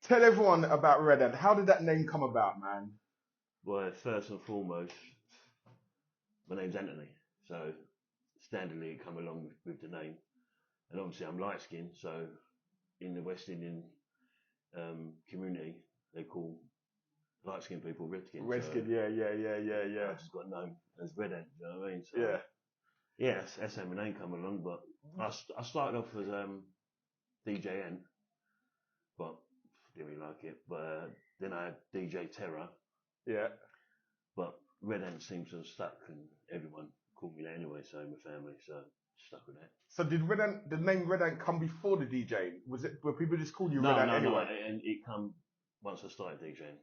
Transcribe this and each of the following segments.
Tell everyone about Red Ant. How did that name come about, man? Well, first and foremost, my name's Anthony, so standardly it come along with the name. And obviously I'm light skinned, so in the West Indian community, they call light skinned people redskin. Redskin, so yeah. I just got known as Red Ant, you know what I mean? So, Yeah. yeah, that's how my name come along. But I started off as DJing, but didn't really like it. But then I had DJ Terror. Yeah. But Red Ant seems to have stuck, and everyone called me that anyway, so my family, so stuck with that. So did the name Red Ant come before the DJ? Were people just called you Red Ant anyway? No, and it come once I started DJing.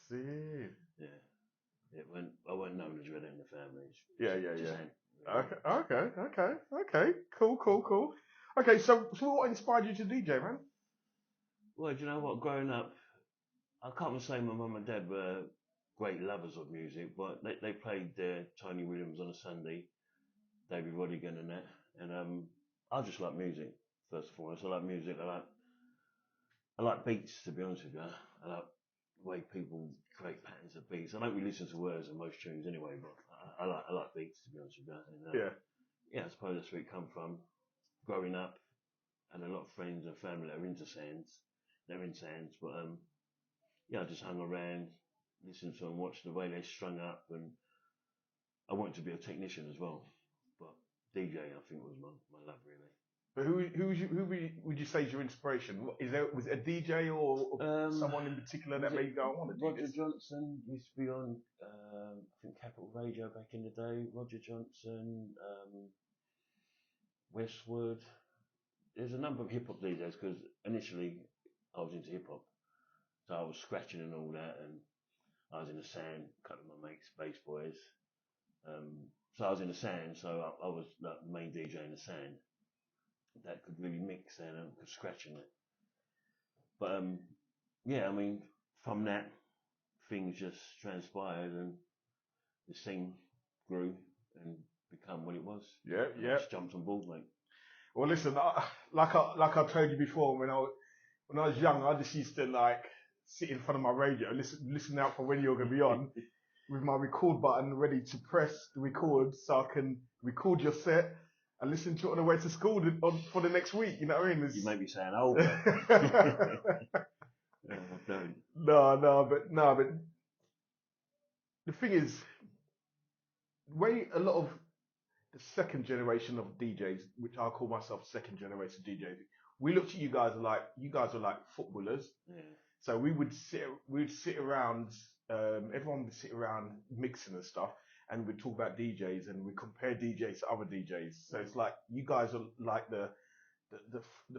See. Yeah, I wasn't known as Red Ant in the family. Yeah. Okay. Cool. Okay, so what inspired you to DJ, man? Well, do you know what? Growing up, I can't say my mum and dad were great lovers of music, but they played Tony Williams on a Sunday, David Rodigan and that, and I just like music first and foremost. I like music. I like beats, to be honest with you. I like the way people create patterns of beats. I don't really listen to words in most tunes anyway, but I like beats, to be honest with you. And, yeah, I suppose that's where it come from. Growing up, and a lot of friends and family that are into sounds. They're in sounds, but yeah, I just hung around, listened to them, watched the way they strung up, and I wanted to be a technician as well. But DJ, I think, was my love, really. But who would you say is your inspiration? Was it a DJ or someone in particular that made you go, I want to do Roger this? Johnson used to be on, I think, Capital Radio back in the day. Roger Johnson, Westwood. There's a number of hip hop DJs because initially I was into hip hop, so I was scratching and all that, and I was in the sand, a couple of my mates, bass boys. So I was in the sand, so I was like the main DJ in the sand that could really mix and could scratch in it. But yeah, I mean, from that, things just transpired and the scene grew and become what it was. Yeah. I just jumped on board, mate. Well, listen, like I told you before, when I was young, I just used to like sit in front of my radio, listen out for when you're gonna be on, with my record button ready to press the record so I can record your set and listen to it on the way to school for the next week. You know what I mean? You may be saying old, but don't. No, but the thing is, a lot of the second generation of DJs, which I call myself second generation DJs, we looked at you guys like footballers. Yeah. So we'd sit around, everyone would sit around mixing and stuff, and we'd talk about DJs and we compare DJs to other DJs. So it's like you guys are like the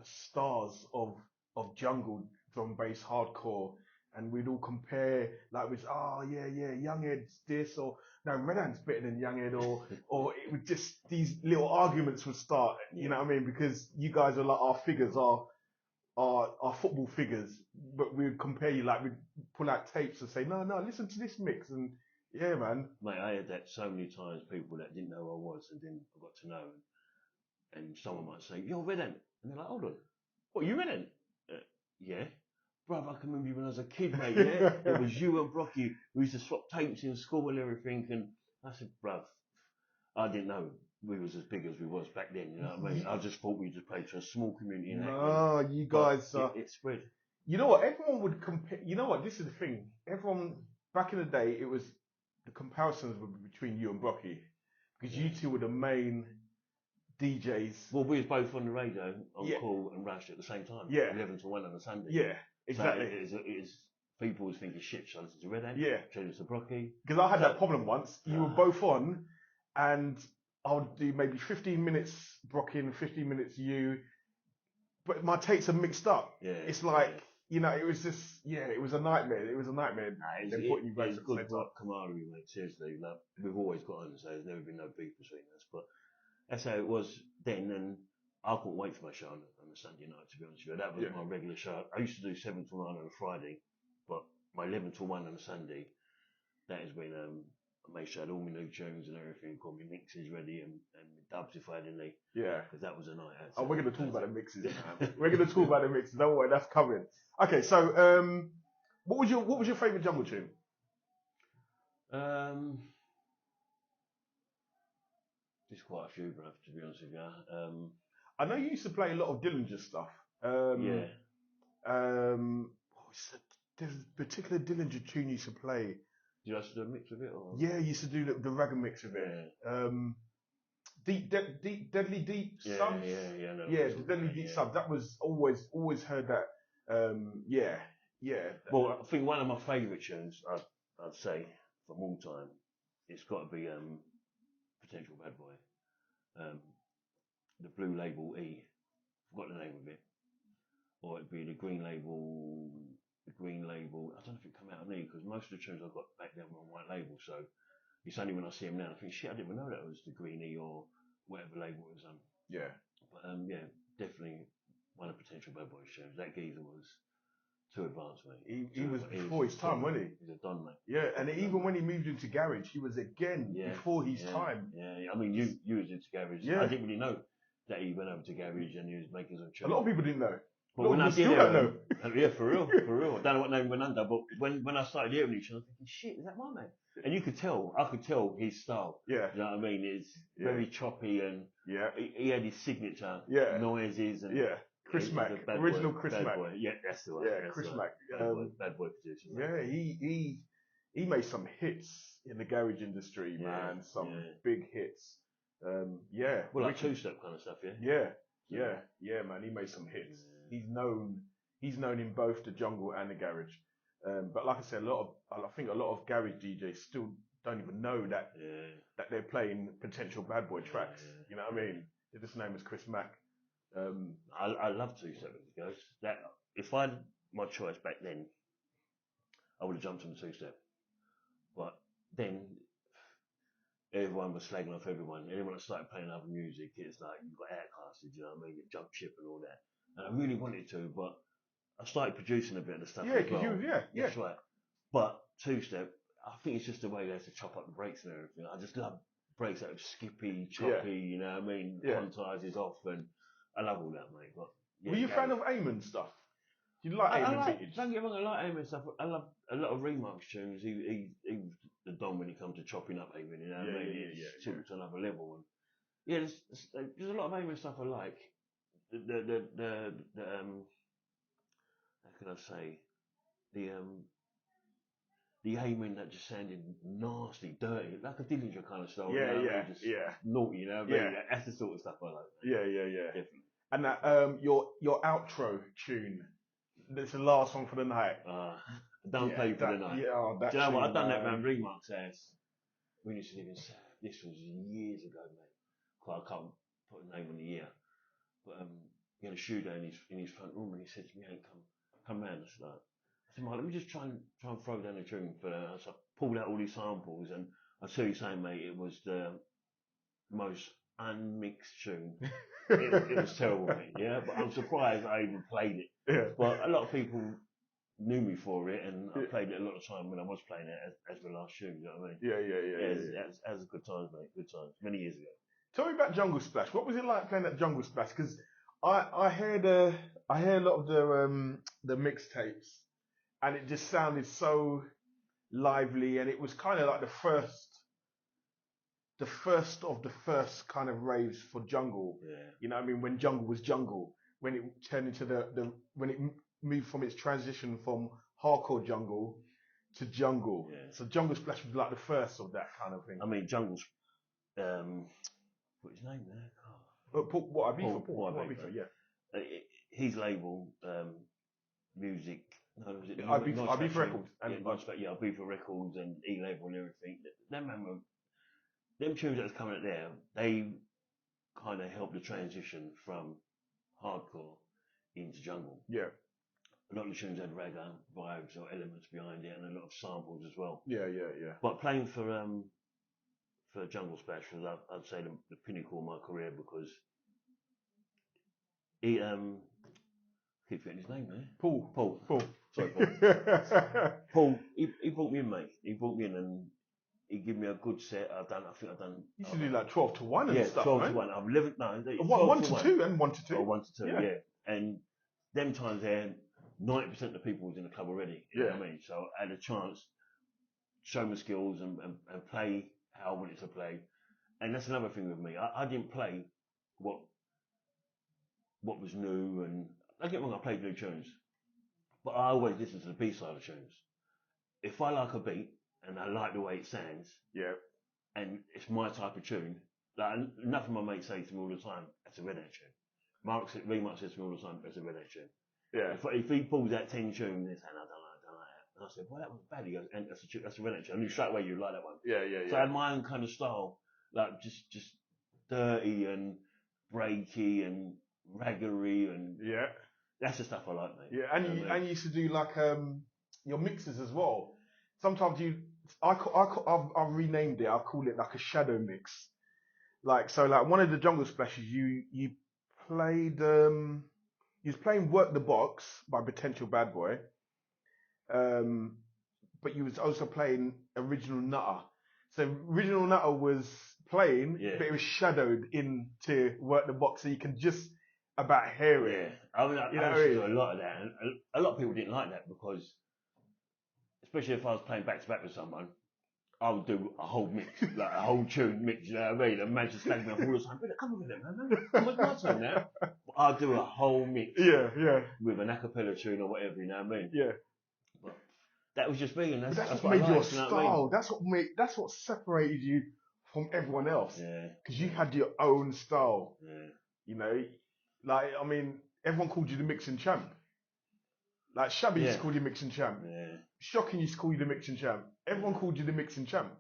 stars of jungle drum bass hardcore, and we'd all compare like Younghead's this, or no, Red Ant's better than Younghead, or it would just, these little arguments would start. You know what I mean? Because you guys are like our figures, our football figures, but we'd compare you, like we'd pull out tapes and say, no, listen to this mix, and yeah, man. Mate, I had that so many times, people that didn't know who I was and then I got to know, and someone might say, you're Red Ant, and they're like, hold on, what, you Red Ant? Yeah. Bruv, I can remember you when I was a kid, mate, yeah? It was you and Brocky, we used to swap tapes in school and everything, and I said, bruv, I didn't know we was as big as we was back then, you know what I mean? I just thought we just played to a small community in No, you guys are... It spread. You know what, everyone would compare... You know what, this is the thing. Everyone, back in the day, it was... The comparisons were between you and Brocky. Because you two were the main DJs. Well, we was both on the radio, on call and Rush at the same time. Yeah. 11 to 1 on a Sunday. Yeah, exactly. So it is people was thinking, shit, should I listen to Red Ant? Yeah. Should I listen to Brocky? Because I had that problem once. You were both on, and I would do maybe 15 minutes Brocky and 15 minutes you, but my tapes are mixed up. Yeah. It's like, you know, it was just, it was a nightmare. It was a nightmare. Nah, it's good camaraderie, mate. Seriously, like, we've always got on, so there's never been no beef between us. But that's how it was then, and I couldn't wait for my show on a Sunday night, to be honest with you. That was my regular show. I used to do 7 to 9 on a Friday, but my 11 to 1 on a Sunday, that is when I made sure I had all my new tunes and everything, got my mixes ready and my dubs if I had any. Yeah. Because that was a night out. Oh, we're going to talk about the mixes, man. We're going to talk about the mixes. Don't worry, that's coming. Okay, so what was your favourite jungle tune? There's quite a few, bruv, to be honest with you. I know you used to play a lot of Dillinger stuff. Yeah. There's a particular Dillinger tune you used to play. Did you have to do a mix of it? Or? Yeah, you used to do the Reggae mix of it. Yeah. Deadly Deep Yeah, Subs. yeah, no, Yeah, the Deadly Deep Subs. That was always heard that. Yeah. Well, I think one of my favourite tunes, I'd say, from all time, it's got to be Potential Bad Boy. The Blue Label E. Forgot the name of it. Or it'd be the Green Label. I don't know if it come out on E because most of the tunes I got back then were on White Label. So it's only when I see them now I think, shit, I didn't even know that was the Green E or whatever label it was on. Yeah. But yeah, definitely one of Potential Bad Boys tunes. That geezer was too advanced, mate. He was before his time, wasn't he? He's a don, mate. Yeah, and even when he moved into garage, he was again before his time. Yeah, I mean, you was into garage. Yeah. I didn't really know that he went over to garage and he was making some tunes. A lot of people didn't know. But when I did still don't know. Yeah, for real. I don't know what name went under, but when I started hearing each other, I'm thinking, shit, is that my man? And I could tell his style. Yeah. You know what I mean? It's very choppy and he had his signature noises and Chris Mack, original Chris Mack. Boy. Yeah, that's the one. Yeah, Chris Mack. Bad boy producer. Yeah, he made some hits in the garage industry, man. Some big hits. Yeah. Well, like two-step kind of stuff, Yeah, man. He made some hits. He's known in both the jungle and the garage. But like I said, I think a lot of garage DJs still don't even know that they're playing Potential Bad Boy tracks. You know what I mean? They just name as Chris Mack. I love two-step with the guys. That if I had my choice back then, I would have jumped on the two-step. But then everyone was slagging off everyone. And then when I started playing other music, it's like you've got outcasted, you know what I mean? You jump ship and all that. And I really wanted to, but I started producing a bit of the stuff as well. That's right. But two-step, I think it's just the way they have to chop up the breaks and everything. I just love breaks that are skippy, choppy, you know what I mean? Quantizes off, and I love all that, mate. But were you a fan of Eamon stuff? Do you like Eamon vintage? Don't get me wrong, I like Eamon stuff. I love a lot of Remarks tunes. He was the don when it comes to chopping up Eamon, you know what I mean? He took it to another level. And there's a lot of Eamon stuff I like. How can I say? The Eamon that just sounded nasty, dirty, like a Dillinger kind of style. Naughty, you know what I mean? That's the sort of stuff I like. Yeah. Definitely. And that your outro tune, that's the last one for the night. Don't play for the night. Yeah, do you know what? I've done that around Remarks as we used to live in. This was years ago, mate. I can't put a name on the year, but he had a shooter in his front room, and he said to me, "Hey, come round." I said, "Mate, let me just try and throw down a tune for that." So I pulled out all these samples, and I tell you something, mate, it was the most unmixed tune. it was terrible, mate. Yeah, but I'm surprised I even played it. Yeah. But a lot of people knew me for it, and I played it a lot of time when I was playing it as my last tune. You know what I mean? Yeah. That was a good times, mate. Good times. Many years ago. Tell me about Jungle Splash. What was it like playing that Jungle Splash? Because I heard a lot of the mixtapes, and it just sounded so lively, and it was kind of like the first of the first kind of raves for jungle. Yeah. You know what I mean? When jungle was jungle, when it turned into when it moved from its transition from hardcore jungle to jungle. Yeah. So Jungle Splash was like the first of that kind of thing. I mean, Jungle's what's his name there? Paul Ibiza, yeah. His label, music. No, was it Ibiza Records? Ibiza Records and E-Label and everything. Them tunes that was coming out there, they kind of helped the transition from hardcore into jungle. Yeah. A lot of the tunes had reggae vibes or elements behind it, and a lot of samples as well. Yeah. But playing for Jungle Splash was, I'd say, the pinnacle of my career, because he keep forgetting his name there. Paul. Sorry, Paul. Paul. He brought me in, mate. He brought me in, and He gave me a good set. I think I've done. You used to do like 12 to 1 and yeah, stuff, 12 right? to 1. I've lived, no, 1 to 2 and 1 to 2. Oh, 1 to 2, Yeah. yeah. And them times there, 90% of the people was in the club already. You know what I mean? So I had a chance to show my skills and play how I wanted to play. And that's another thing with me. I didn't play what was new, and don't get me wrong, I played new tunes. But I always listen to the B-side of tunes. If I like a beat and I like the way it sounds, and it's my type of tune, like enough of my mates say to me all the time, that's a Redhead tune. Mark says to me all the time, that's a Redhead tune. Yeah. If he pulls out 10 tunes, he's saying, I don't like that. And I said, well, that was bad. He goes, and that's a Redhead tune. I knew straight away you like that one. Yeah. So I had my own kind of style, like just dirty and breaky and raggery, and that's the stuff I like, mate. Yeah, and you used to do like your mixes as well. Sometimes I've renamed it. I call it like a shadow mix. Like so, like one of the Jungle Splashes, you played you was playing Work the Box by Potential Bad Boy, but you was also playing Original Nutter. So Original Nutter was playing, but it was shadowed into Work the Box, so you can just about hear it. I mean, I used to do a lot of that, and a lot of people didn't like that because, especially if I was playing back to back with someone, I would do a whole mix, like a whole tune mix, you know what I mean? And man just slagging me off all the time. Come on with it, man. Come on, my turn now. But I'd do a whole mix. With an a cappella tune or whatever, you know what I mean? Yeah. But that was just me, and that's what made your style. You know what I mean? That's what separated you from everyone else. Yeah. Because you had your own style. Yeah. You know, like, I mean, everyone called you the mixing champ. Like Shabby used to call you mixing champ. Yeah. Shocking used to call you the mixing champ. Everyone called you the mixing champ.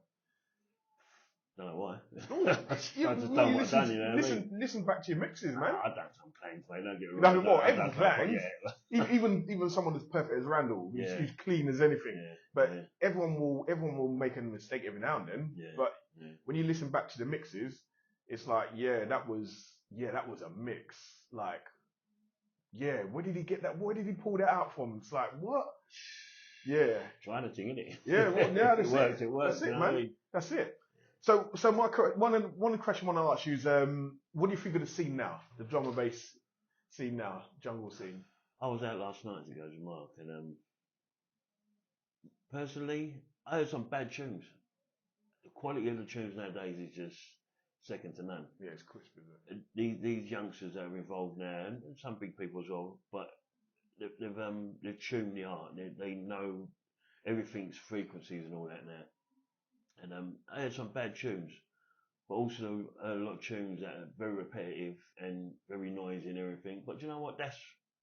Don't know why. I just done what I've done, you know what I mean? Listen back to your mixes, man. I done some claims, mate. Don't get me wrong. Everyone claims. Even someone as perfect as Randall, who's clean as anything. Yeah. But everyone will make a mistake every now and then. Yeah. But when you listen back to the mixes, it's like, that was a mix. Like, where did he get that? Where did he pull that out from? It's like, what? Yeah. Trying to ting, innit? Yeah, well, that's it works. It works. That's it, man. I mean? That's it. So one question I want to ask you is, what do you think of the scene now? The drum and bass scene now, jungle scene. I was out last night to go to Mark, and personally, I heard some bad tunes. The quality of the tunes nowadays is just second to none. Yeah, it's crisp, isn't it? These youngsters that are involved now, and some big people as well, but they've tuned the art. They know everything's frequencies and all that now. And I had some bad tunes, but also a lot of tunes that are very repetitive and very noisy and everything. But you know what? That's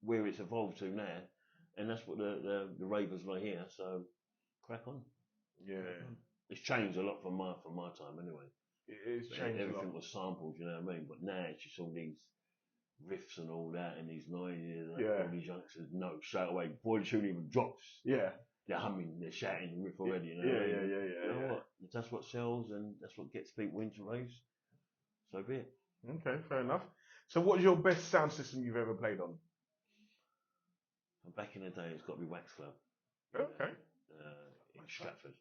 where it's evolved to now, and that's what the ravers like here. So crack on. Yeah, it's changed a lot from my time anyway. It is changed. Everything was sampled, you know what I mean? But now it's just all these riffs and all that, and these noises, and all these youngsters know straight away before the tune even drops. Yeah. They're humming, they're shouting the riff already, you know. You know what? If that's what sells and that's what gets people into raves, so be it. Okay, fair enough. So what's your best sound system you've ever played on? Back in the day, it's got to be Wax Club. Okay. In Stratford.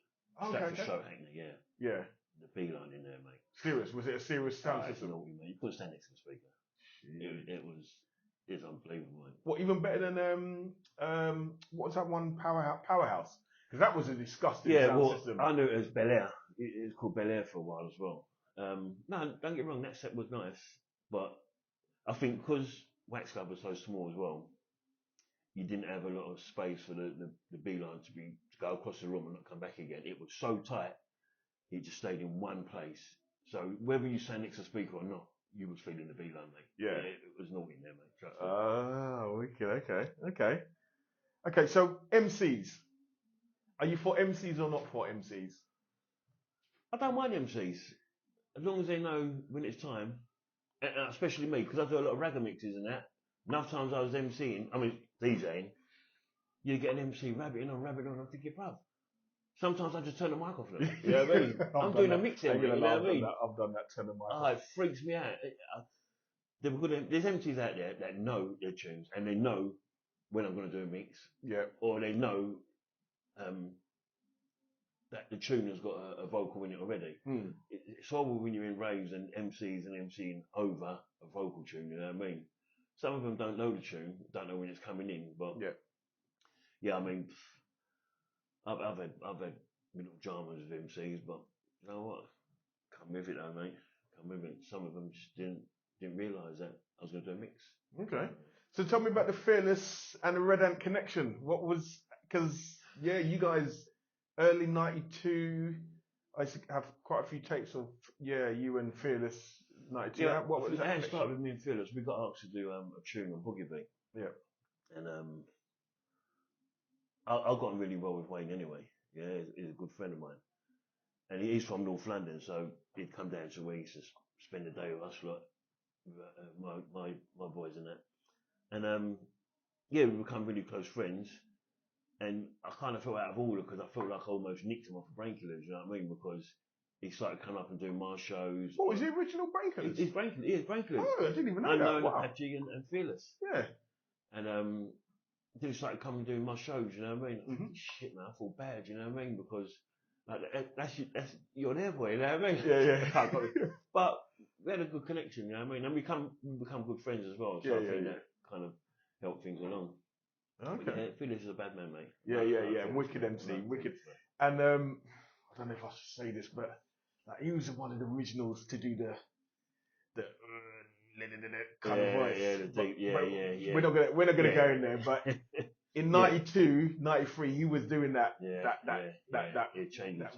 Okay. Stratford Show Hackney, yeah. Yeah. The beeline in there, mate. Serious? Was it a serious sound system? Naughty, mate. You couldn't stand next to the speaker. It's unbelievable, mate. What, even better than what's that one, Powerhouse? Because that was a disgusting sound system. I knew it was Bel Air. It was called Bel Air for a while as well. No, don't get me wrong, that set was nice, but I think because Wax Club was so small as well, you didn't have a lot of space for the beeline to go across the room and not come back again. It was so tight, it just stayed in one place. So whether you sang next to the speaker or not, you was feeling the beeline, mate. Yeah. It was naughty in there, mate. Oh, okay. So MCs. Are you for MCs or not for MCs? I don't mind MCs. As long as they know when it's time. And especially me, because I do a lot of ragga mixes and that. Enough times I was DJing, you get an MC rabbiting on, I think you're bruv. Sometimes I just turn the mic off. You know what I mean? I'm doing a mix here, you know what I mean? I've done that, turn the mic off. It freaks me out. There's MCs out there that know their tunes and they know when I'm going to do a mix. Yeah. Or they know that the tune has got a vocal in it already. It's horrible when you're in raves and MCs and MCing over a vocal tune, you know what I mean? Some of them don't know the tune, don't know when it's coming in, but yeah, I mean, I've had little dramas with MCs, but you know what? Come with it though, mate. Come with it. Some of them just didn't realise that I was going to do a mix. Okay. So tell me about the Fearless and the Red Ant connection. What was, because, yeah, you guys, early 92, I used to have quite a few tapes of, you and Fearless 92. Yeah, What was that it connection? started with me and Fearless. We got asked to do a tune on Boogie Beat. Yeah. And I got on really well with Wayne anyway. Yeah, he's a good friend of mine. And he's from North London, so he'd come down to Wales to spend the day with us, like my boys and that. And we become really close friends. And I kind of felt out of order because I felt like I almost nicked him off of Brainkillers, you know what I mean? Because he started coming up and doing my shows. What was the original Brainkillers? He's Brainkillers. Oh, I didn't even know that. Unknown, Wow. Apache and Fearless. Yeah. And then he started coming and doing my shows, you know what I mean? I thought, shit, man, I feel bad, you know what I mean? Because like that's you're there, boy, you know what I mean? Yeah. But we had a good connection, you know what I mean? And we become good friends as well. So I think that kind of helped things along. Okay. But yeah, Fearless is a bad man, mate. Yeah. Wicked MC, wicked. And I don't know if I should say this, but like, he was one of the originals to do the kind of voice. Yeah. We're not gonna go in there, but in 92, 93, he was doing that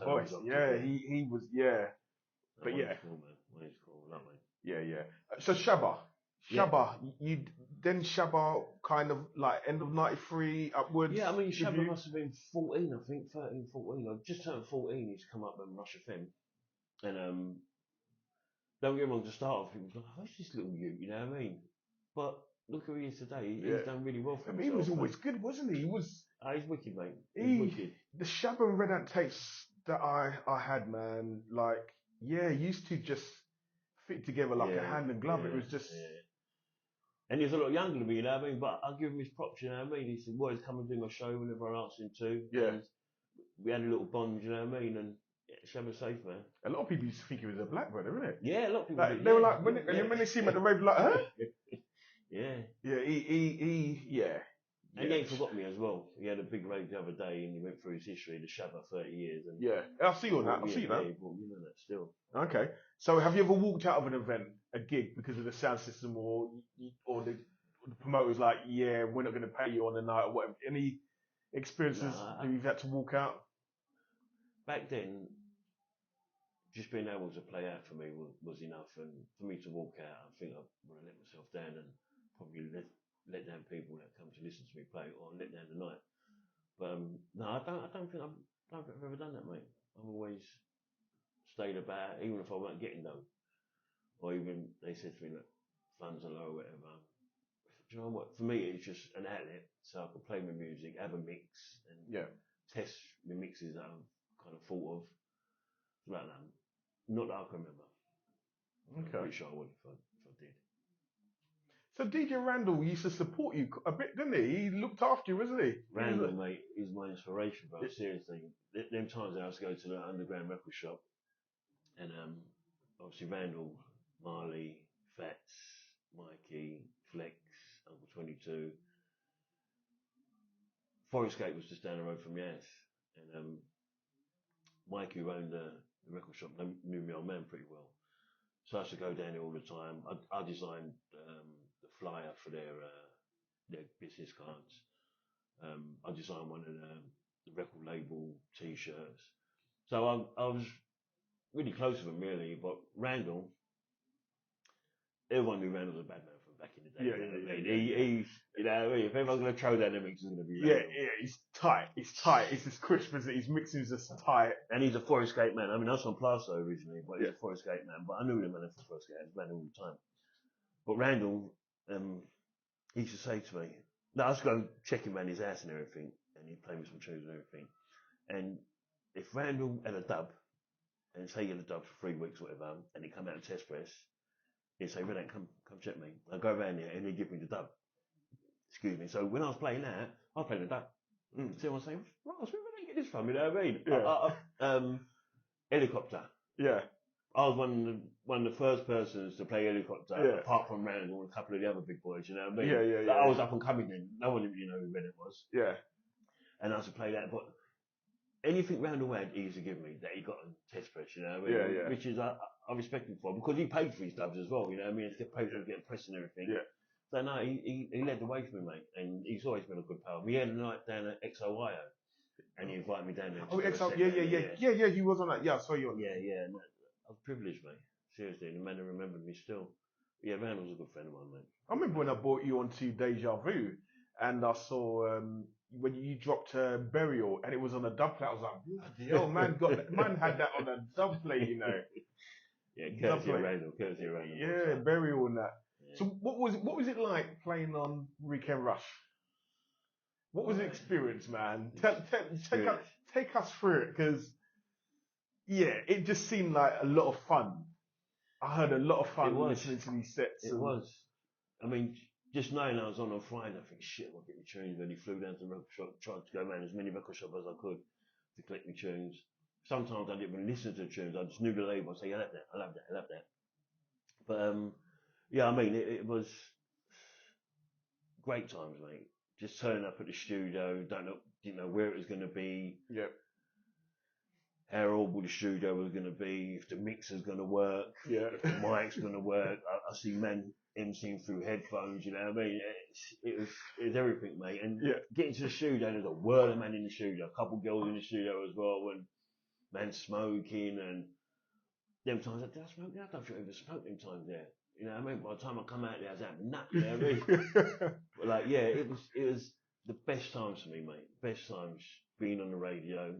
voice. Yeah, he was, yeah. But yeah. Cool, man. Cool, love it. Yeah. So Shabba, you then Shabba kind of like end of 93 upwards. Yeah, I mean Shabba must have been 14, I think, 13, 14. I just turned 14. He's come up and Rush FM, and don't get me wrong. To start off, people was like, "Who's this little you know what I mean?" But look who he is today. He's done really well for himself. He was always good, wasn't he? He was. He's wicked, mate. He's wicked. The Shabba and Red Ant tapes that I had, man, like, used to just fit together like a hand and glove. It was just. Yeah. And he's a lot younger than me, you know what I mean? But I'll give him his props, you know what I mean? He said, "Boys, come and do my show whenever I asked him to." Yeah. And we had a little bond, you know what I mean? And Shabba's safe, man. A lot of people used to think he was a black brother, isn't it? Yeah, a lot of people like, they were like, when they see him at the rave, like, huh? Yeah. Yeah, And he ain't forgot me as well. He had a big rave the other day and he went through his history, the Shabba 30 years. And I'll see you on that. Yeah, he brought me on that still. Okay. So have you ever walked out of an event, a gig, because of the sound system or the promoter's like, yeah, we're not going to pay you on the night or whatever? Any experiences you've had to walk out? Back then, just being able to play out for me was enough. And for me to walk out, I think I would have let myself down and probably let down people that come to listen to me play or let down the night. But no, I don't think I've ever done that, mate. I've always stayed about, even if I weren't getting done. Or even they said to me that funds are low or whatever. Do you know what? For me, it's just an outlet so I can play my music, have a mix, and test the mixes that I've kind of thought of. Like that. Not that I can remember. Okay. I'm pretty sure I would if I did. So DJ Randall used to support you a bit, didn't he? He looked after you, wasn't he? Randall, mate, is my inspiration, bro. Seriously. Them times I used to go to the underground record shop, and obviously Randall, Marley, Fats, Mikey, Flex, Uncle 22. Forest Gate was just down the road from the house, and Mikey, who owned the record shop, knew my old man pretty well. So I used to go down there all the time. I designed the flyer for their business cards. I designed one of the record label T-shirts. So I was really close with him, really. But Randall, everyone knew Randall was a bad man from back in the day. He's, you know, if everyone's going to throw down the mix, it's going to be Randall. Yeah, he's tight. It's as crisp as his mixing is just tight. And he's a Forest Gate man. I mean, I was from Plasto originally, but he's a Forest Gate man. But I knew him from Forest Gate. I was around all the time. But Randall, he used to say to me, no, I was going to check him around his house and everything, and he'd play me some tunes and everything. And if Randall had a dub, and say he had a dub for 3 weeks or whatever, and he come out and test press, he'd say, Renan, come check me. I'd go around there and he'd give me the dub. Excuse me. So when I was playing that, I played the dub. So I was saying, right, what's with Renan get this from? You know what I mean? Yeah. Helicopter. Yeah. I was one of the first persons to play helicopter, Yeah. apart from Randall and a couple of the other big boys. You know what I mean? Yeah. I was up and coming then. No one really knew who Bennett was. Yeah. And I used to play that, but anything Randall had, he used to give me that he got on test press. You know what I mean? Yeah. Which is I respect him for, because he paid for his stuff as well. You know what I mean? He paid for getting press and everything. Yeah. So no, he led the way for me, mate, and he's always been a good pal. We had a night down at XOYO, and he invited me down there. Oh, yeah. He was on that. Yeah, I saw you on. Yeah. No, I was privileged, mate. Seriously, and the man remembered me still. Yeah, Randall's a good friend of mine, mate. I remember when I brought you onto Deja Vu, and I saw when you dropped Burial, and it was on a dub plate. I was like, bloody hell, man had that on a dub plate, you know. Yeah, courtesy of Randall. Yeah, Burial and that. Yeah. So what was it like playing on Weekend Rush? What was the experience, man? Take us through it, because yeah, it just seemed like a lot of fun. I heard a lot of fun listening to these sets. It was. I mean, just knowing I was on Friday, I think, shit, I'll get my tunes ready. Flew down to the record shop, tried to go around as many record shops as I could to collect my tunes. Sometimes I didn't even listen to the tunes. I just knew the label. I'd say, I love that. But yeah, I mean, it was great times, mate. Just turning up at the studio, didn't know where it was going to be. Yep. How horrible the studio was going to be, if the mixer's going to work, if the mic's going to work. I see men emceeing through headphones, you know what I mean? It was everything, mate. And getting to the studio, there's a whirl of men in the studio, a couple girls in the studio as well, and man smoking, and them times, did I smoke there? I don't think I ever smoked them times there. You know what I mean? By the time I come out there, I was out nut, you know what I mean? But like, yeah, it was the best times for me, mate. Best times being on the radio.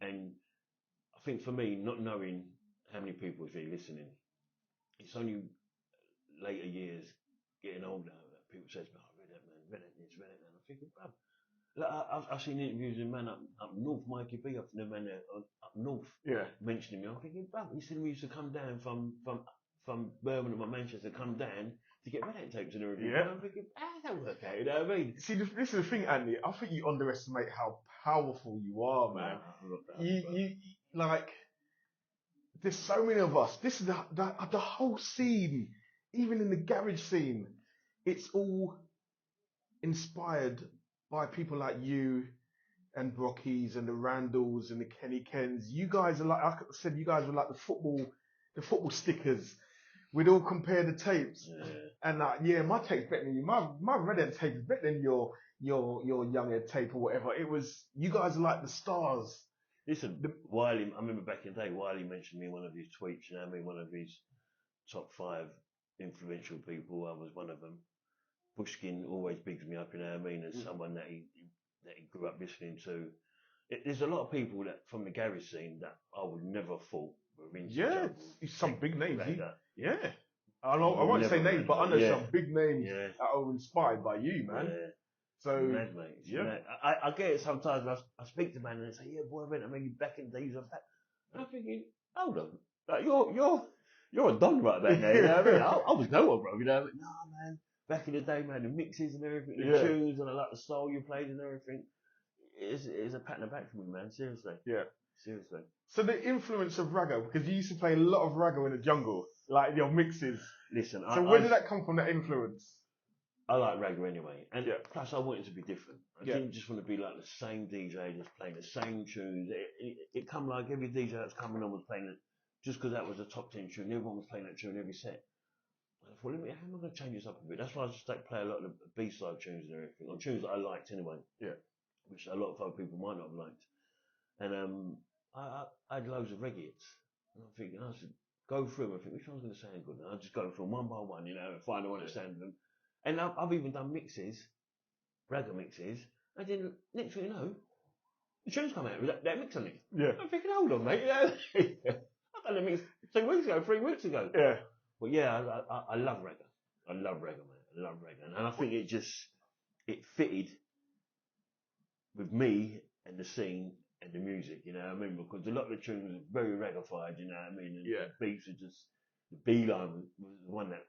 And I think for me, not knowing how many people was really listening, it's only later years, getting older, that people say, oh, read that, man. I'm thinking, bruv, like, I've seen interviews with man up north, Mikey B, up from the man there, up north, mentioning me. I'm thinking, bruv, he said we used to come down from Birmingham or Manchester, come down to get Red tapes and everything. Yeah. And I'm thinking, how that work out? You know what I mean? See, this is the thing, Andy. I think you underestimate how powerful you are, man. You like, there's so many of us. This is the whole scene, even in the garage scene, it's all inspired by people like you and Brockies and the Randalls and the Kenny Kens. You guys are like, I said, you guys were like the football stickers. We'd all compare the tapes, and my tape's better than you. My Redhead tape is better than your Younghead tape or whatever. It was, you guys are like the stars. Listen, Wiley, I remember back in the day, Wiley mentioned me in one of his tweets, you know what I mean, one of his top 5 influential people. I was one of them. Pushkin always bigs me up, you know what I mean, as someone that he grew up listening to. There's a lot of people that from the garage scene that I would never have thought were into jungle, some big names. Yeah. I won't say names, but I know some big names that are inspired by you, man. Yeah. So, mad, mate. Mad. I get it sometimes. I speak to man and they say, "Yeah, boy, I mean, back in the days of that." I'm thinking, hold on, like you're a don right back there. You know what I mean? I was no one, bro. You know what I mean? No, man. Back in the day, man, the mixes and everything, the tunes and I like the soul you played and everything. It's a pat on the back for me, man. Seriously. Yeah. Seriously. So the influence of Reggae, because you used to play a lot of Reggae in the jungle, like your mixes. Listen, so where did that come from? That influence? I like Reggae anyway, and plus I wanted to be different. I didn't just want to be like the same DJ just playing the same tunes. It come like every DJ that's coming on was playing it, just because that was a top 10 tune. Everyone was playing that tune every set. I thought, how am I going to change this up a bit? That's why I just play a lot of the B-side tunes and everything, or tunes that I liked anyway. Yeah. Which a lot of other people might not have liked. And I had loads of reggae hits. And I'm thinking, I should go through them and think, which one's going to sound good? And I'll just go through them one by one, you know, and find the one that sounds them. And I've even done mixes, reggae mixes, and then next thing you know, the tunes come out with that mix on it. Yeah. I'm thinking, hold on, mate. I've done the mix 2 weeks ago, 3 weeks ago. Yeah. But yeah, I love reggae. I love reggae, mate. I love reggae. And I think it fitted with me and the scene and the music, you know what I mean? Because a lot of the tunes were very reggae-fied, you know what I mean? And the beats were just, the B-line was the one that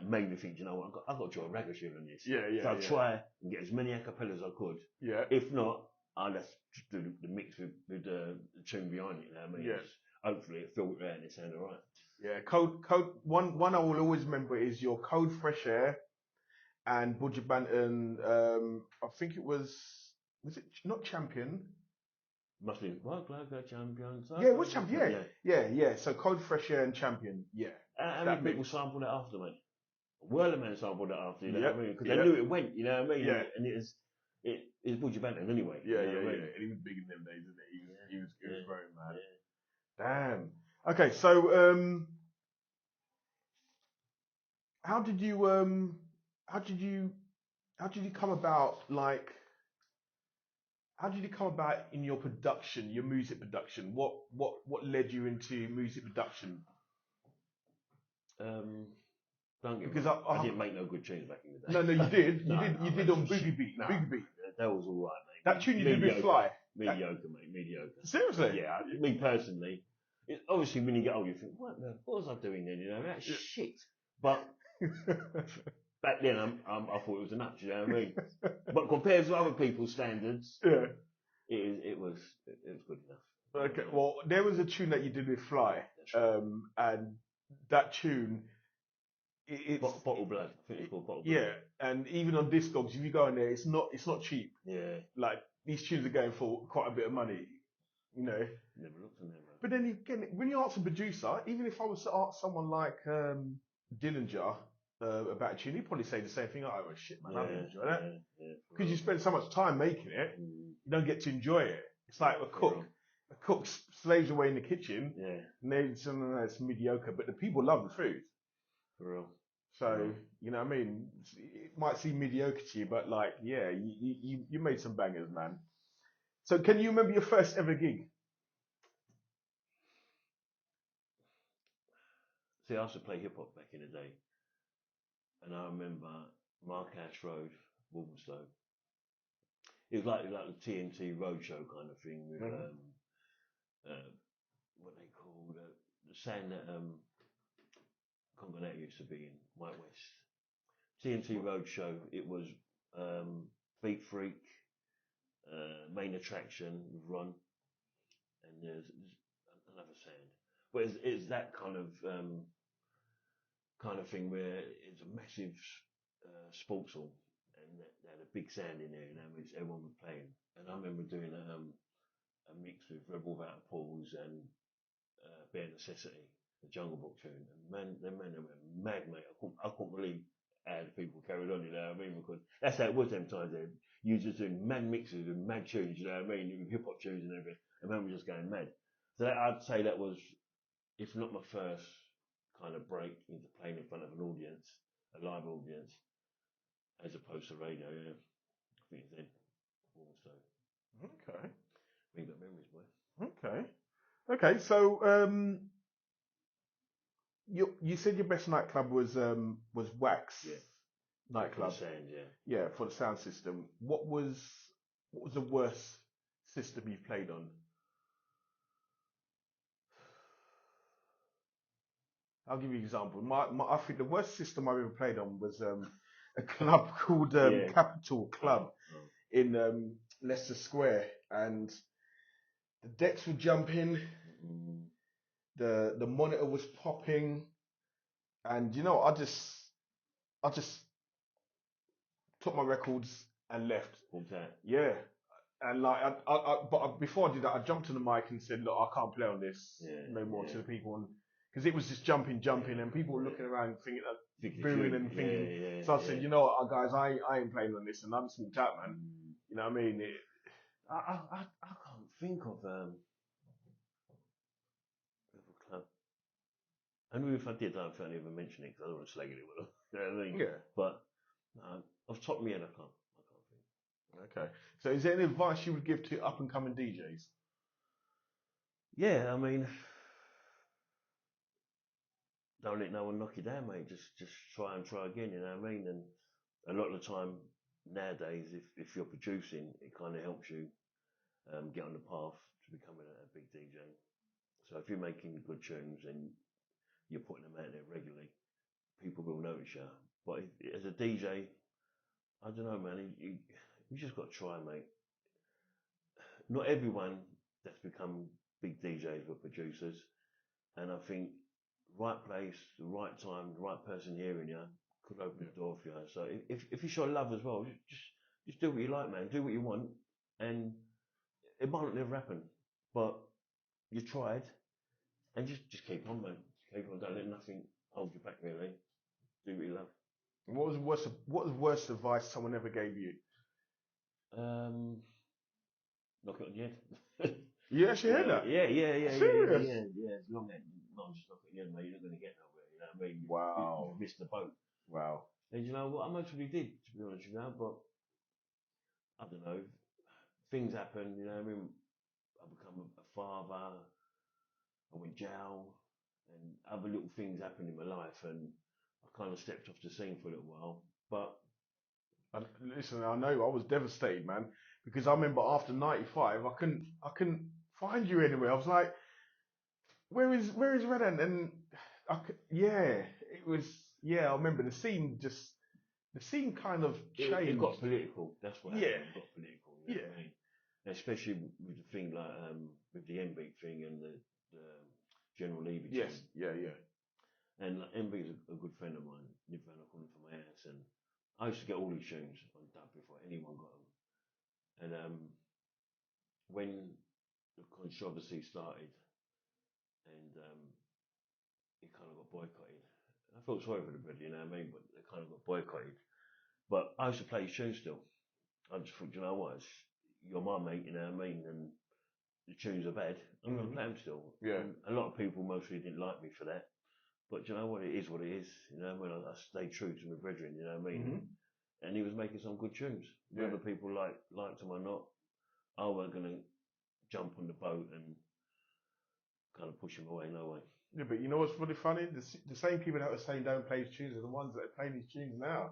made me think, you know what, I've got to draw a reggae tune on this. So I'd try and get as many acapellas as I could. Yeah. If not, let's just do the mix with the tune behind it. You know what I mean? Yeah. Hopefully it filtered out and it sounded alright. Yeah, one I will always remember is your Code Fresh Air and Buju Banton. I think it was it not Champion? Must be Work Like a Champion. Yeah, it was Champion. Yeah. So Code Fresh Air and Champion. Yeah. How many people sampled that after, mate? Whirler Man sampled that after, you know what I mean? Because they Yep. knew it went, you know what I mean? Yeah. And it's Buju Banton anyway. Yeah, you know what I mean? And he was big in them days, isn't he? He was very mad. Yeah. Damn. Okay, so how did you come about, like, how did you come about in your production, your music production? What led you into music production? Don't get me Because wrong, I didn't make no good tunes back in the day. No, you did. You did on shit. Boogie Beat. No, Boogie Beat. that was all right, mate. That tune you did with Fly. Mediocre, mate. Mediocre. Seriously? Yeah, me personally. Obviously, when you get older, you think, what was I doing then? You know, that's shit. But back then, I thought it was enough. You know what I mean? But compared to other people's standards, it was good enough. Okay. Well, there was a tune that you did with Fly, and that tune. It's Bottle Blood. I think it's called Bottle Blood. Yeah, and even on Discogs, if you go in there, it's not cheap. Yeah. Like, these tunes are going for quite a bit of money, you know. Never looked on them, man. But then again, when you ask a producer, even if I was to ask someone like Dillinger about a tune, he'd probably say the same thing. Oh shit, man, I didn't enjoy that. Because you spend so much time making it, you don't get to enjoy it. It's like a cook. A cook slaves away in the kitchen, and they say, no, it's mediocre, but the people love the food. For real. So, you know what I mean? It might seem mediocre to you, but like, yeah, you made some bangers, man. So can you remember your first ever gig? See, I used to play hip hop back in the day. And I remember Mark Ash Road, Walthamstow. It was like the TNT Roadshow kind of thing with what they call the sound that Congonet used to be in, White West. TNT Roadshow, it was Beat Freak, Main Attraction with Ron, and there's another sound. But it's that kind of thing where it's a massive sports hall, and they had a big sound in there, you know, which everyone was playing. And I remember doing a mix with Rebel Without a Pause and Bare Necessity, the Jungle Book tune. And they went mad, mate. I couldn't believe how the people carried on, you know what I mean? Because that's how it was them times there. You just doing mad mixes and mad tunes, you know what I mean? With hip hop tunes and everything. And man was just going mad. So I'd say that was, if not my first kind of break into playing in front of an audience, a live audience, as opposed to radio, yeah. I think it's then. Also. Okay. Bring back memories, boy. Okay. So you said your best nightclub was Wax. Yeah. Nightclub. For the sound, yeah. Yeah, for the sound system. What was the worst system you've played on? I'll give you an example. I think the worst system I've ever played on was a club called Capital Club in Leicester Square, and the decks were jumping, the monitor was popping, and you know, I just took my records and left. Yeah, and like, but before I did that, I jumped on the mic and said, "Look, I can't play on this no more," to the people, because it was just jumping, and people were looking around thinking, booing and thinking. So I said, "You know what, guys, I ain't playing on this," and I just walked out, man. You know what I mean? I can't think of a club. And if I did, I don't even mention it because I don't want to slag it. You know what I mean? Yeah. But off the top of my head, I can't think. Okay. So is there any advice you would give to up and coming DJs? Yeah, I mean, don't let no one knock you down, mate. Just try again. You know what I mean? And a lot of the time nowadays, if you're producing, it kind of helps you get on the path to becoming a big DJ. So if you're making good tunes and you're putting them out there regularly, people will notice you. But as a DJ, I don't know, man. You just got to try, mate. not everyone that's become big DJs were producers, and I think right place, the right time, the right person hearing you could open the door for you. So if you show love as well, just do what you like, man. Do what you want, and it might not never happen, but you tried, and just keep on, man. Keep on. Don't let nothing hold you back, really. Do what you love. And what was the worst advice someone ever gave you? Knock it on the head. You actually heard that? Yeah. Serious? Yeah. As long as not just knock it on the head, mate, you're not going to get nowhere. You know what I mean? Wow. You missed the boat. Wow. And you know what? I mostly did, to be honest with you, but I don't know. Things happen, you know what I mean? I become a father, I went jail, and other little things happened in my life, and I kind of stepped off the scene for a little while. But And listen, I know I was devastated, man, because I remember after '95, I couldn't find you anywhere. I was like, where is Red Ant? And it was, I remember the scene kind of changed. it got political. That's what happened. It got political. You know what I mean? Especially with the thing like with the M-Beat thing and the General Levy thing. Yes, yeah. And like, M-Beat is a good friend of mine. Lived around the corner from my house, and I used to get all these tunes on dub before anyone got them. And when the controversy started, and it kind of got boycotted. I felt sorry for the brother, you know what I mean? But they kind of got boycotted. But I used to play his tunes still. I just thought, you know what? You're my mate, you know what I mean? And the tunes are bad. I'm going to play them still. Yeah. And a lot of people mostly didn't like me for that. But you know what? It is what it is. You know what I mean? I stayed true to my brethren, you know what I mean? And he was making some good tunes. Whether people liked him or not, I weren't going to jump on the boat and kind of push him away, no way. Yeah, but you know what's really funny? The same people that were saying don't play his tunes are the ones that are playing his tunes now.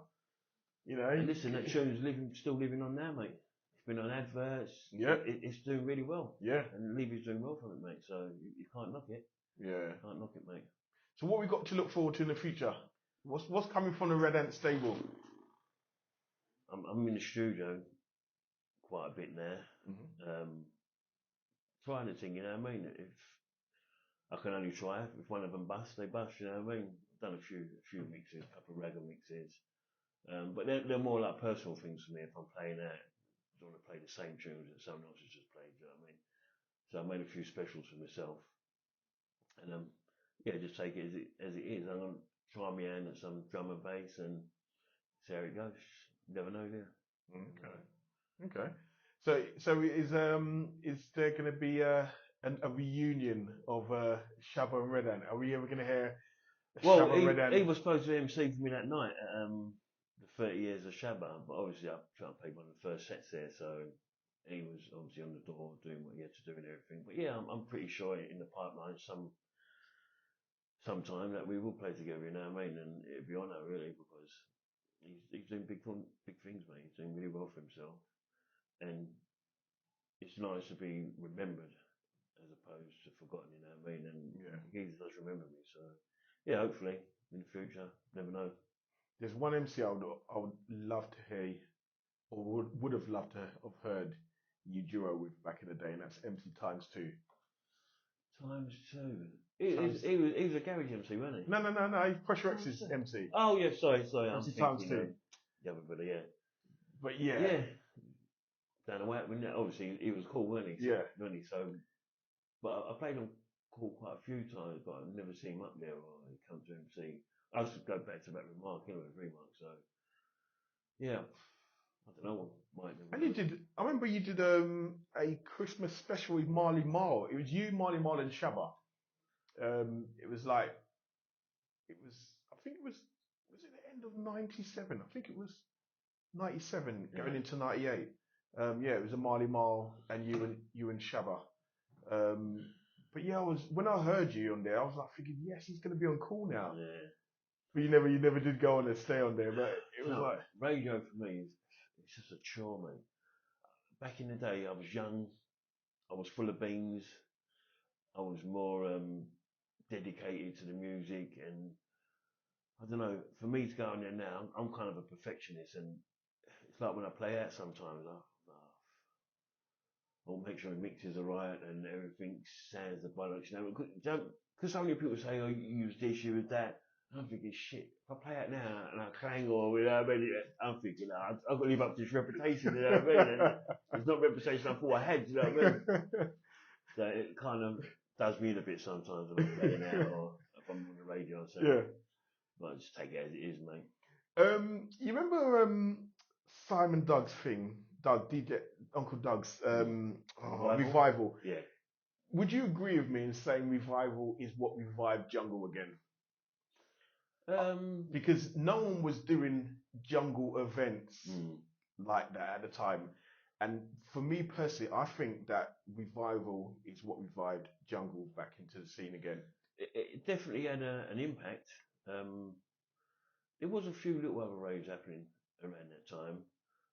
You know? And listen, that tune's still living on now, mate. It's been on adverts. Yeah. It's doing really well. Yeah. And Levy's doing well from it, mate. So you can't knock it. Yeah. Can't knock it, mate. So what we got to look forward to in the future? What's coming from the Red Ant stable? I'm in the studio quite a bit now. Trying to thing, you know what I mean? If I can only try, if one of them busts, they bust, you know what I mean? I've done a few mixes, a couple of Reggae mixes. But they're more like personal things for me. If I'm playing out, I don't want to play the same tunes that someone else has just played, you know what I mean? So I made a few specials for myself. And just take it as it is. I'm going to try my hand at some drum and bass and see how it goes. You never know, do you? Okay. So is there going to be a reunion of Shabba and Red Ant? Are we ever going to hear Shabba and Red Ant? He was supposed to MC for me that night at the 30 years of Shabba, but obviously I tried to play one of the first sets there, so he was obviously on the door doing what he had to do and everything. But yeah, I'm pretty sure in the pipeline sometime that we will play together, you know what I mean? And it'd be honour really, because he's doing big things, mate. He's doing really well for himself, and it's nice to be remembered as opposed to forgotten, you know what I mean? And he does remember me, so yeah, hopefully in the future, never know. There's one MC I would love to hear, or would have loved to have heard you duo with back in the day, and that's MC Times 2. Times 2. He was a garage MC, wasn't he? No. He's Pressure X's MC. Oh yeah, sorry. MC Times 2. The other brother, yeah. But yeah. Don't know what happened. Obviously, he was cool, wasn't he? Wasn't he? So, but I played him cool quite a few times, but I've never seen him up there or he come to MC. I used to go back to Mark anyway, Remark. So, yeah, I don't know what might be. And I remember you did a Christmas special with Marley Marl. It was you, Marley Marl, and Shabba. I think it was it the end of '97? I think it was '97 going into '98. It was a Marley Marl and you and Shabba. But yeah, when I heard you on there, I was like thinking, yes, he's going to be on Cool now. Yeah. But you never did go on and stay on there. But it was like radio for me. It's just a chore, mate. Back in the day, I was young. I was full of beans. I was more dedicated to the music, and I don't know. For me to go on there now, I'm kind of a perfectionist, and it's like when I play out sometimes. or make sure the mixes are right and everything sounds the bollocks. You know, because so many people say, oh, you use this, you use that. I'm thinking, shit, if I play it now and I clang or, you know what I mean? I'm thinking, I've got to live up to this reputation, you know what I mean? And it's not a reputation I thought I had, you know what I mean? So it kind of does me in a bit sometimes when I'm playing out or if I'm on the radio or something. Yeah. But I just take it as it is, mate. You remember Simon Doug's thing, DJ Uncle Doug's Revival? Yeah. Would you agree with me in saying Revival is what revived jungle again? Because no one was doing jungle events like that at the time. And for me personally, I think that Revival is what revived jungle back into the scene again. It definitely had an impact. There was a few little other raves happening around that time,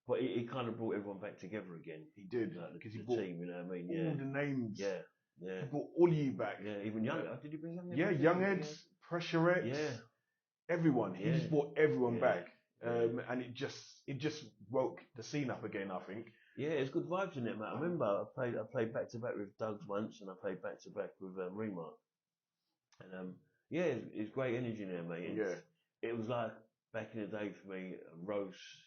but it kind of brought everyone back together again. He did, because he the brought team, you know what I mean? all the names. Yeah. He brought all of you back. Yeah, even Young. Did he bring Young? Yeah, Young Heads, Pressure X. Yeah. Everyone. He just brought everyone back. And it just woke the scene up again, I think. Yeah, it's good vibes in it, mate. I remember I played back to back with Doug's once, and I played back to back with Remark. And it's great energy in there, mate. It was like back in the day for me, a roast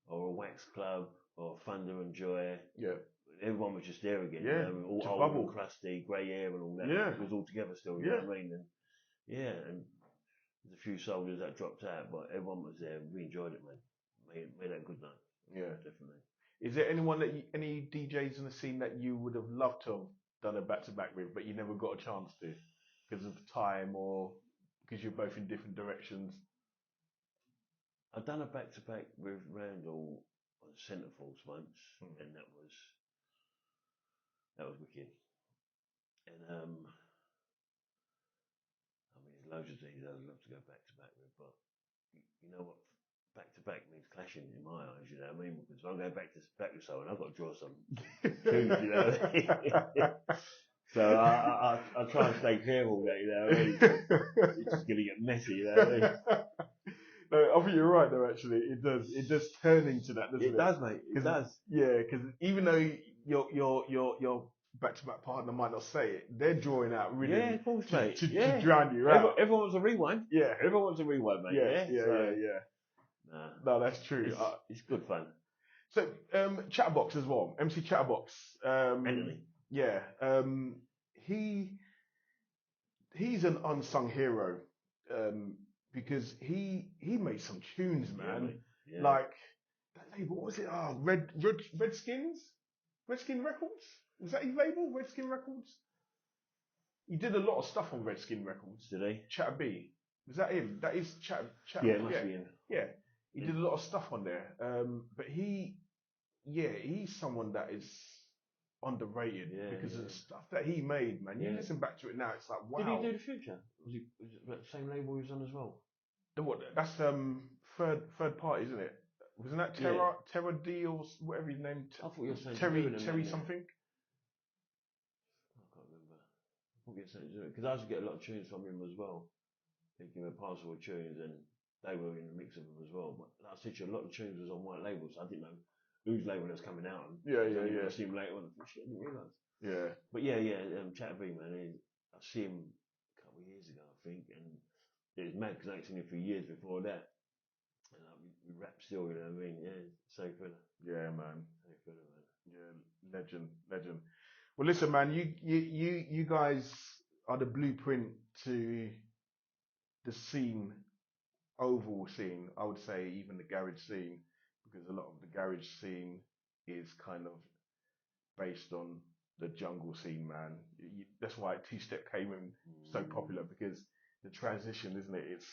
or a wax club or Thunder and Joy. Yeah. Everyone was just there again. Yeah. You know, all old bubble. and crusty, grey hair and all that. Yeah. It was all together still, you know what I mean? And and there's a few soldiers that dropped out, but everyone was there. We enjoyed it, man. Made that a good night. Yeah, definitely. Is there anyone any DJs in the scene that you would have loved to have done a back-to-back with, but you never got a chance to because of time or because you're both in different directions? I've done a back-to-back with Randall on Centreforce once, and that was wicked. And I mean, there's loads of things I'd love to go back-to-back with, but you know what? Back-to-back means clashing in my eyes, you know what I mean? Because if I'm going back with someone, I've got to draw some tunes, you know what I mean? So I try and stay careful with that, you know what I mean? It's just going to get messy, you know what I mean? No, I think you're right though, actually. It does turn into that, doesn't it? It does, mate. It does. Yeah, because even though your back-to-back partner might not say it, they're drawing out rhythm of course, mate. to drown you out. Everyone wants a rewind. Yeah. Everyone wants a rewind, mate. Yeah. No, that's true. It's good fun. So, Chatterbox as well. MC Chatterbox. Anthony. Yeah. He's an unsung hero. Because he made some tunes, man. Yeah. Like that label, what was it? Redskins? Redskin Records? Was that his label? Redskin Records? He did a lot of stuff on Redskin Records. Did he? Chatter B. Was that him? That is Chatter. Yeah, it must be him. Yeah. He did a lot of stuff on there. But he's someone that is underrated because of the stuff that he made, man. You listen back to it now, it's like, wow. Did he do The Future? Was it the same label he was on as well? That's third party, isn't it? Wasn't that Terra D or whatever his name? I thought you were saying Terry something. I can't remember. I thought you were saying because I used to get a lot of tunes from him as well. Thinking of parcel of tunes, and they were in the mix of them as well. But like I said, a lot of tunes was on white labels. So I didn't know whose label it was coming out on. I see him later on. I didn't realise. Yeah. But Chatter B, man. I see him a couple of years ago, I think, and it was mad because I hadn't seen him for years before that. And we rap still, you know what I mean? Yeah, same fella. Yeah, man. Same fella, man. Yeah, legend. Well, listen, man. You guys are the blueprint to the scene, overall scene. I would say even the garage scene, because a lot of the garage scene is kind of based on the jungle scene, man. That's why two-step came in so popular, because the transition, isn't it? It's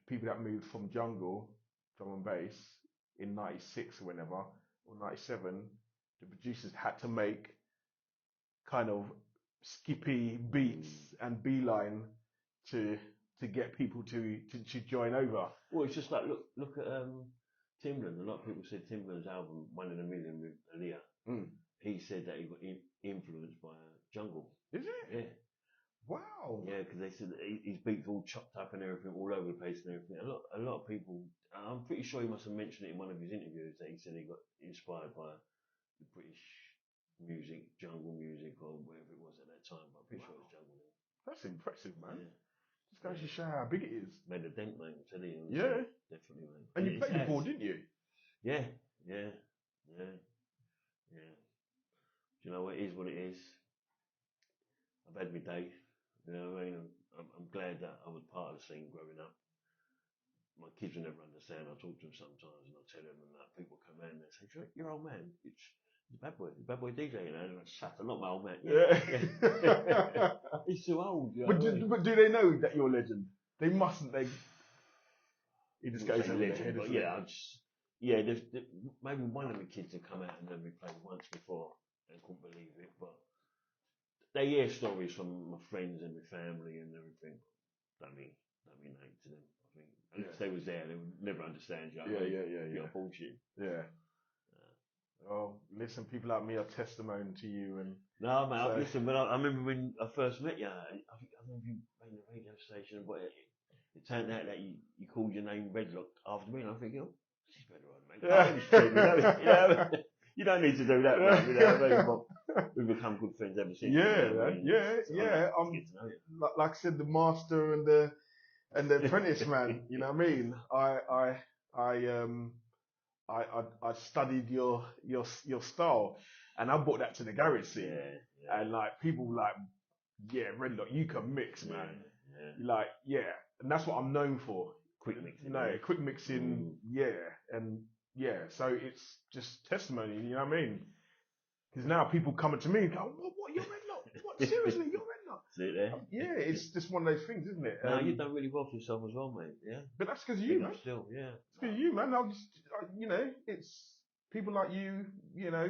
people that moved from jungle, drum and bass, in 96 or whenever, or 97, the producers had to make kind of skippy beats and beeline to get people to join over. Well, it's just like, look at Timbaland. A lot of people said Timbaland's album, One in a Million with Aaliyah. He said that he got influenced by jungle. Is it? Yeah. Wow. Yeah, because they said that his beats all chopped up and everything, all over the place and everything. A lot of people, I'm pretty sure he must have mentioned it in one of his interviews, that he said he got inspired by the British music, jungle music, or whatever it was at that time. But I'm pretty sure it was jungle. That's impressive, man. Yeah. Just goes to show how big it is. Made a dent, mate. I'm telling you. Yeah. Definitely, mate. And you played before, didn't you? Yeah. Do you know what it is? What it is? I've had my day. You know what I mean? I'm glad that I was part of the scene growing up. My kids will never understand. I talk to them sometimes and I tell them, and that people come in and they say, "You're old man. It's bad boy DJ, you know." And I shut up, not my old man. Yeah. He's too old. You know But do they know that you're a legend? They mustn't. They. He just goes a over legend, their head, but there's maybe one of the kids have come out and then we played once before and couldn't believe it, but they hear stories from my friends and my family and everything. Don't mean nothing to them. I think unless they was there, they would never understand you. You're bullshit. Yeah. Oh, listen, people like me are testimony to you. And no, man, so, listen. When I remember when I first met you, I remember you ran the radio station, but it turned out that you called your name Redlock after me, and I'm thinking, oh, this is better on, mate. You don't need to do that, man. You know what I mean? But we've become good friends ever since. Like I said, the master and the apprentice, man. You know what I mean? I studied your style, and I brought that to the garage scene. And like people like, Randall, you can mix, man. Like, and that's what I'm known for. Quick mixing. Quick mixing. So it's just testimony. You know what I mean? Because now people coming to me and go, "What? You're Randall? What? Seriously, you're Randall?" See it there? It's just one of those things, isn't it? No, you've done really well for yourself as well, mate. Yeah. But that's because of you, man. Still, It's because of you, man. It's people like you. You know,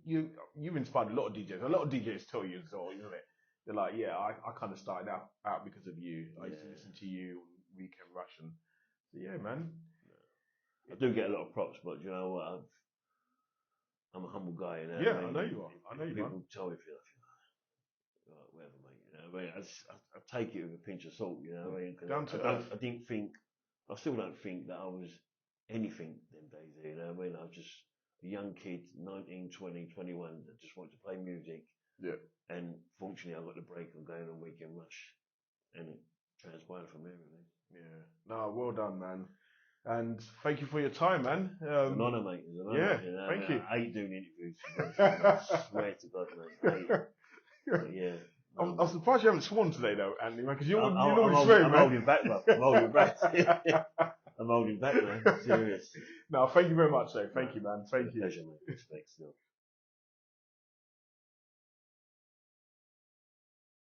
you've inspired a lot of DJs. A lot of DJs tell you as well, isn't it? They're like, I kind of started out because of you. I used to listen to you on Weekend Rush, and so man. I do get a lot of props, but you know what? I'm a humble guy, you know. Yeah, I know you are. People tell me, whatever, mate. You know, I mean, I take it with a pinch of salt, you know. I didn't think, I still don't think that I was anything them days. You know, I mean, I was just a young kid, 19, 20, 21, that just wanted to play music. Yeah. And fortunately, I got the break on going on Weekend Rush, and it transpired from there, really. Yeah. No, well done, man. And thank you for your time, man. It's an honour, mate. It's an honour. Yeah, you know? Thank you. I hate doing interviews. I swear to God, mate. I hate it. But yeah. I'm surprised you haven't sworn today, though, Andy, because you're normally swearing, man. I'm holding back, bro. I'm holding back. I'm holding back, man. Serious. No, thank you very much, though. Thank you, man. Thank you. Pleasure, mate. Respect still.